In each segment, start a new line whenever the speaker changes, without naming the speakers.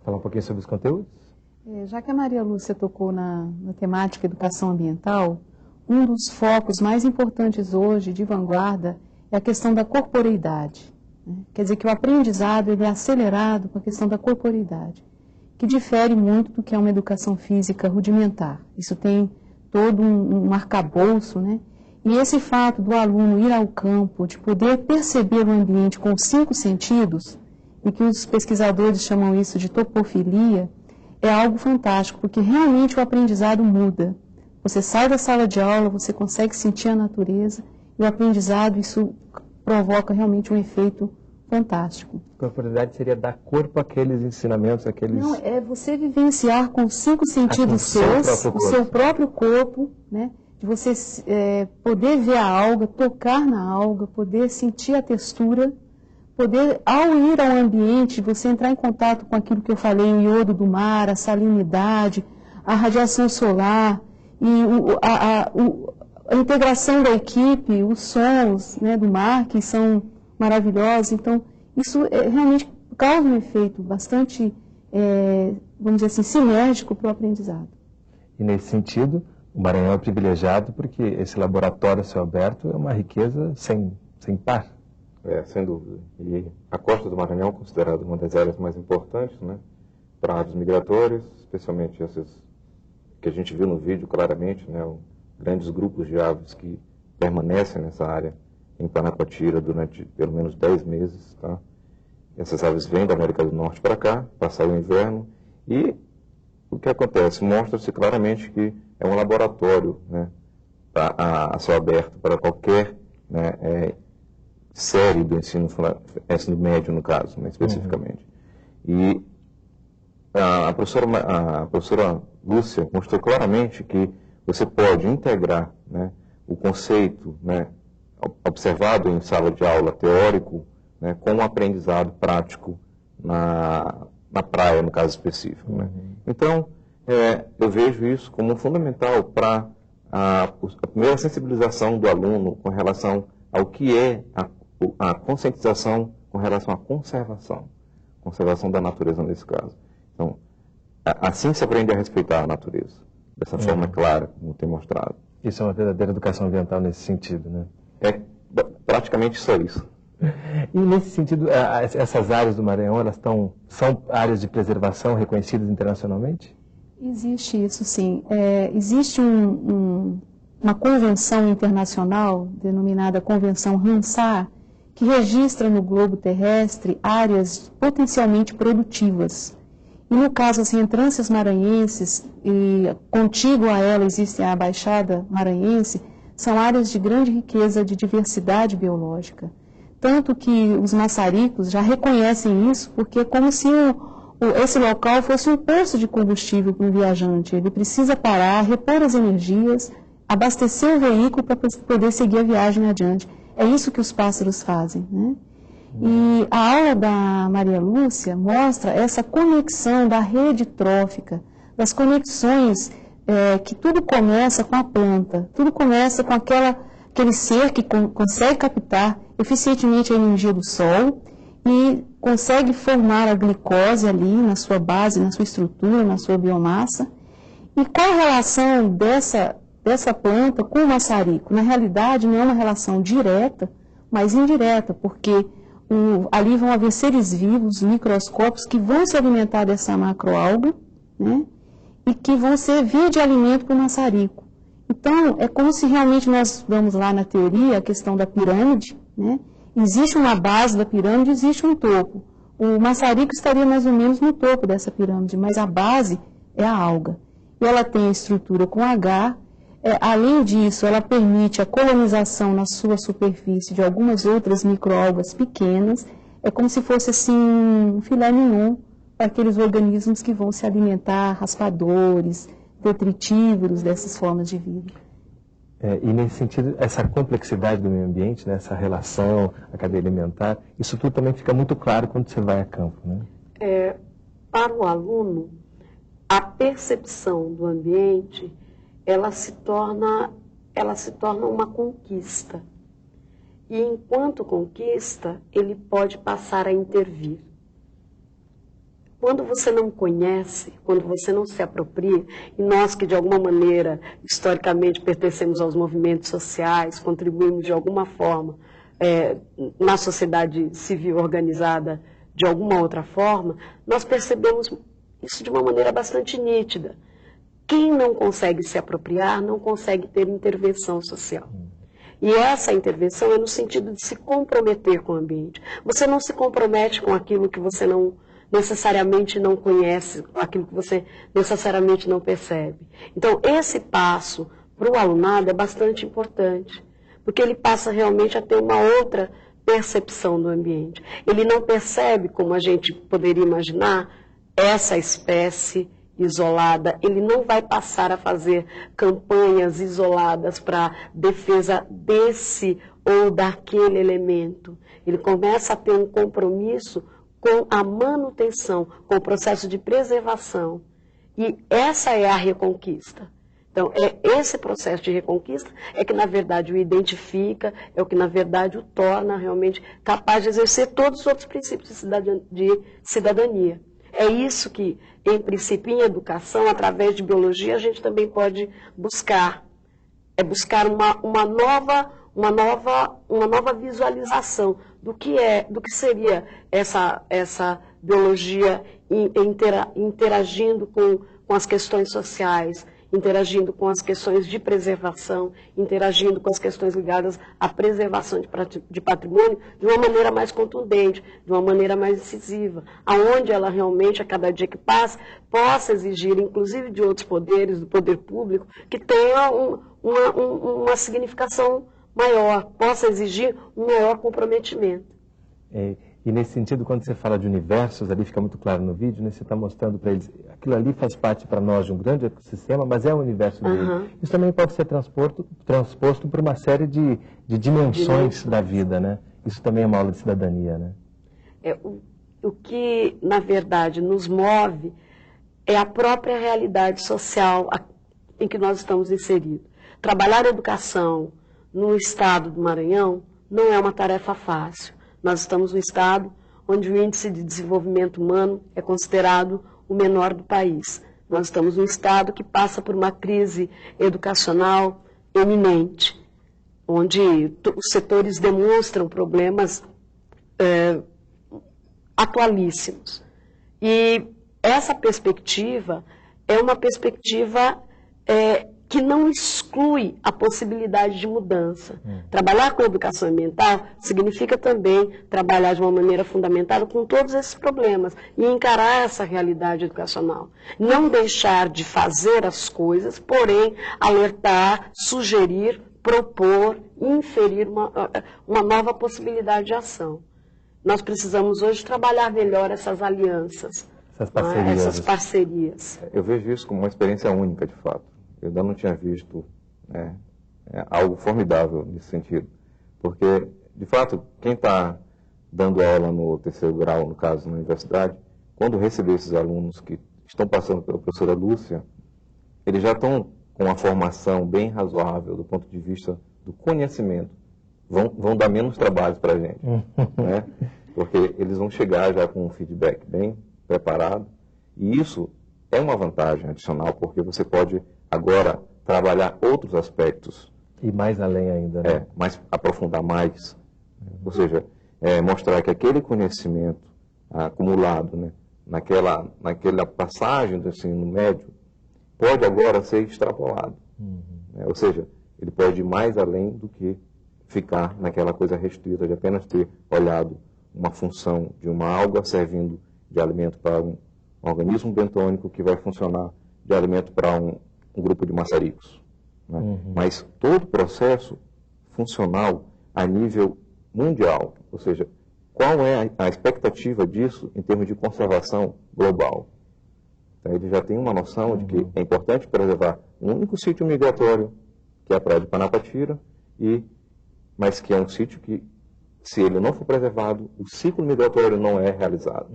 Falar um pouquinho sobre os conteúdos?
Já que a Maria Lúcia tocou na temática educação ambiental, um dos focos mais importantes hoje, de vanguarda, é a questão da corporeidade. Quer dizer que o aprendizado ele é acelerado com a questão da corporeidade, que difere muito do que é uma educação física rudimentar. Isso tem todo um arcabouço, né? E esse fato do aluno ir ao campo, de poder perceber o ambiente com os 5 sentidos, e que os pesquisadores chamam isso de topofilia, é algo fantástico, porque realmente o aprendizado muda. Você sai da sala de aula, você consegue sentir a natureza, e o aprendizado, isso provoca realmente um efeito fantástico.
Corporeidade seria dar corpo àqueles ensinamentos, àqueles...
Não, é você vivenciar com os 5 sentidos seus, o seu próprio corpo, né? De você poder ver a alga, tocar na alga, poder sentir a textura, poder, ao ir ao ambiente, você entrar em contato com aquilo que eu falei, o iodo do mar, a salinidade, a radiação solar, e a integração da equipe, os sons, né, do mar, que são maravilhosos. Então, isso realmente causa um efeito bastante, vamos dizer assim, sinérgico para o aprendizado.
E nesse sentido, o Maranhão é privilegiado porque esse laboratório a céu aberto é uma riqueza sem par.
Sem dúvida. E a costa do Maranhão é considerada uma das áreas mais importantes, né, para aves migratórias, especialmente essas que a gente viu no vídeo claramente, né, grandes grupos de aves que permanecem nessa área em Panacoatira durante pelo menos 10 meses. Tá? Essas aves vêm da América do Norte para cá, passar o inverno, e o que acontece? Mostra-se claramente que é um laboratório, né, a céu aberto para qualquer, né, série do ensino médio, no caso, né, especificamente. E a professora Lúcia mostrou claramente que você pode integrar, né, o conceito, né, observado em sala de aula teórico, né, com um aprendizado prático na praia, no caso específico. Né? Então, eu vejo isso como fundamental para a primeira sensibilização do aluno com relação ao que é a conscientização com relação à conservação da natureza nesse caso. Então, assim se aprende a respeitar a natureza, dessa forma clara, como tem mostrado.
Isso é uma verdadeira educação ambiental nesse sentido, né?
É praticamente só isso.
E nesse sentido, essas áreas do Maranhão, elas são áreas de preservação reconhecidas internacionalmente?
Existe isso, sim. Existe uma convenção internacional, denominada Convenção Ramsar, que registra no globo terrestre áreas potencialmente produtivas. E no caso, as reentrâncias maranhenses, e contígua a ela existe a Baixada Maranhense, são áreas de grande riqueza de diversidade biológica. Tanto que os maçaricos já reconhecem isso, porque é como se esse local fosse um poço de combustível para um viajante. Ele precisa parar, repor as energias, abastecer o veículo para poder seguir a viagem adiante. É isso que os pássaros fazem, né? E a aula da Maria Lúcia mostra essa conexão da rede trófica, das conexões que tudo começa com a planta, tudo começa com aquele ser que consegue captar eficientemente a energia do sol e consegue formar a glicose ali na sua base, na sua estrutura, na sua biomassa. E qual a relação dessa planta com o maçarico? Na realidade, não é uma relação direta, mas indireta, porque ali vão haver seres vivos, microscópios, que vão se alimentar dessa macroalga, né, e que vão servir de alimento para o maçarico. Então, é como se realmente nós vamos lá na teoria, a questão da pirâmide, né, existe uma base da pirâmide, existe um topo. O maçarico estaria mais ou menos no topo dessa pirâmide, mas a base é a alga. E ela tem a estrutura com H. Além disso, ela permite a colonização na sua superfície de algumas outras microalgas pequenas. É como se fosse assim um filé mignon para aqueles organismos que vão se alimentar, raspadores, detritívoros dessas formas de vida.
E nesse sentido, essa complexidade do meio ambiente, né, essa relação, a cadeia alimentar, isso tudo também fica muito claro quando você vai a campo, né?
Para o aluno, a percepção do ambiente, ela se torna uma conquista. E enquanto conquista, ele pode passar a intervir. Quando você não conhece, quando você não se apropria, e nós que de alguma maneira, historicamente, pertencemos aos movimentos sociais, contribuímos de alguma forma na sociedade civil organizada de alguma outra forma, nós percebemos isso de uma maneira bastante nítida. Quem não consegue se apropriar não consegue ter intervenção social. E essa intervenção é no sentido de se comprometer com o ambiente. Você não se compromete com aquilo que você não necessariamente não conhece, aquilo que você necessariamente não percebe. Então, esse passo para o alunado é bastante importante, porque ele passa realmente a ter uma outra percepção do ambiente. Ele não percebe, como a gente poderia imaginar, essa espécie isolada, ele não vai passar a fazer campanhas isoladas para defesa desse ou daquele elemento. Ele começa a ter um compromisso com a manutenção, com o processo de preservação. E essa é a reconquista. Então, esse processo de reconquista é que, na verdade, o identifica, é o que, na verdade, o torna realmente capaz de exercer todos os outros princípios de cidadania. É isso que, em princípio, em educação, através de biologia, a gente também pode buscar. É buscar uma nova visualização do que seria essa biologia interagindo com as questões sociais, interagindo com as questões de preservação, interagindo com as questões ligadas à preservação de patrimônio de uma maneira mais contundente, de uma maneira mais incisiva, aonde ela realmente, a cada dia que passa, possa exigir, inclusive de outros poderes, do poder público, que tenha uma significação maior, possa exigir um maior comprometimento.
E nesse sentido, quando você fala de universos, ali fica muito claro no vídeo, né? Você está mostrando para eles, aquilo ali faz parte para nós de um grande ecossistema, mas é o universo dele. Isso também pode ser transposto por uma série de dimensões da vida, né? Isso também é uma aula de cidadania, né?
O que, na verdade, nos move é a própria realidade social em que nós estamos inseridos. Trabalhar a educação no estado do Maranhão não é uma tarefa fácil. Nós estamos no estado onde o índice de desenvolvimento humano é considerado o menor do país. Nós estamos no estado que passa por uma crise educacional eminente, onde os setores demonstram problemas atualíssimos. E essa perspectiva é uma perspectiva que não exclui a possibilidade de mudança. Trabalhar com educação ambiental significa também trabalhar de uma maneira fundamentada com todos esses problemas e encarar essa realidade educacional. Não deixar de fazer as coisas, porém alertar, sugerir, propor, inferir uma nova possibilidade de ação. Nós precisamos hoje trabalhar melhor essas alianças, essas parcerias.
Eu vejo isso como uma experiência única, de fato. Eu ainda não tinha visto algo formidável nesse sentido. Porque, de fato, quem está dando aula no terceiro grau, no caso, na universidade, quando receber esses alunos que estão passando pela professora Lúcia, eles já estão com uma formação bem razoável do ponto de vista do conhecimento. Vão dar menos trabalhos para a gente. Né? Porque eles vão chegar já com um feedback bem preparado. E isso é uma vantagem adicional, porque você pode agora trabalhar outros aspectos.
E mais além ainda, né?
Aprofundar mais. Ou seja, mostrar que aquele conhecimento acumulado, né, naquela passagem do ensino médio pode agora ser extrapolado. Ou seja, ele pode ir mais além do que ficar naquela coisa restrita de apenas ter olhado uma função de uma alga servindo de alimento para um organismo bentônico que vai funcionar de alimento para um grupo de maçaricos. Né? Mas todo o processo funcional a nível mundial, ou seja, qual é a expectativa disso em termos de conservação global? Então, ele já tem uma noção de que é importante preservar um único sítio migratório, que é a praia de Panapatira, mas que é um sítio que, se ele não for preservado, o ciclo migratório não é realizado,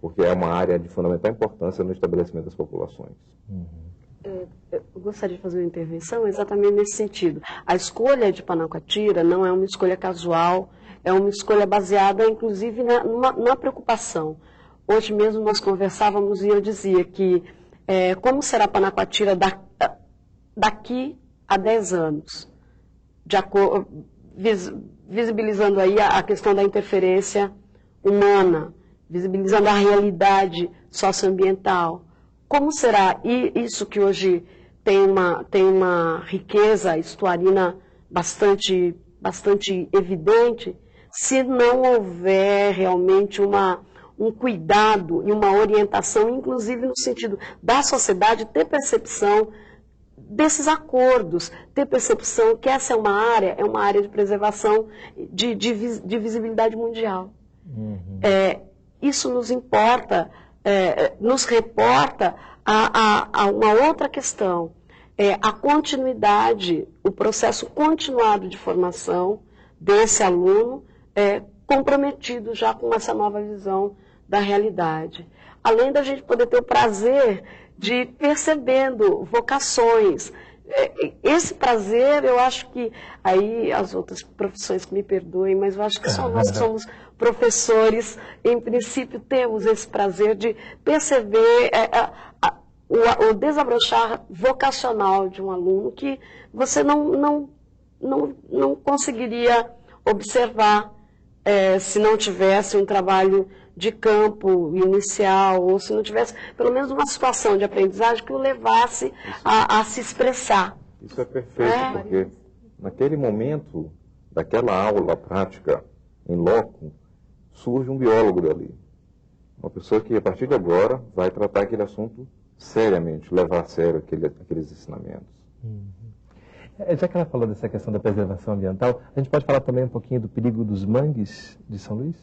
porque é uma área de fundamental importância no estabelecimento das populações.
Eu gostaria de fazer uma intervenção exatamente nesse sentido. A escolha de Panapatira não é uma escolha casual, é uma escolha baseada, inclusive, na preocupação. Hoje mesmo nós conversávamos e eu dizia que como será Panacoatira daqui a 10 anos, visibilizando aí a questão da interferência humana, visibilizando a realidade socioambiental. Como será isso que hoje tem uma riqueza estuarina bastante evidente, se não houver realmente um cuidado e uma orientação, inclusive no sentido da sociedade ter percepção desses acordos, ter percepção que essa é uma área de preservação de visibilidade mundial. Uhum. Isso nos importa, nos reporta a uma outra questão, a continuidade, o processo continuado de formação desse aluno, comprometido já com essa nova visão da realidade. Além da gente poder ter o prazer de ir percebendo vocações. Esse prazer, eu acho que, aí as outras profissões que me perdoem, mas eu acho que só nós que somos professores, em princípio, temos esse prazer de perceber o desabrochar vocacional de um aluno que você não conseguiria observar se não tivesse um trabalho de campo inicial, ou se não tivesse pelo menos uma situação de aprendizagem que o levasse a se expressar.
Isso é perfeito, porque naquele momento daquela aula prática em loco, surge um biólogo dali. Uma pessoa que, a partir de agora, vai tratar aquele assunto seriamente, levar a sério aqueles ensinamentos.
Uhum. Já que ela falou dessa questão da preservação ambiental, a gente pode falar também um pouquinho do perigo dos mangues de São Luís?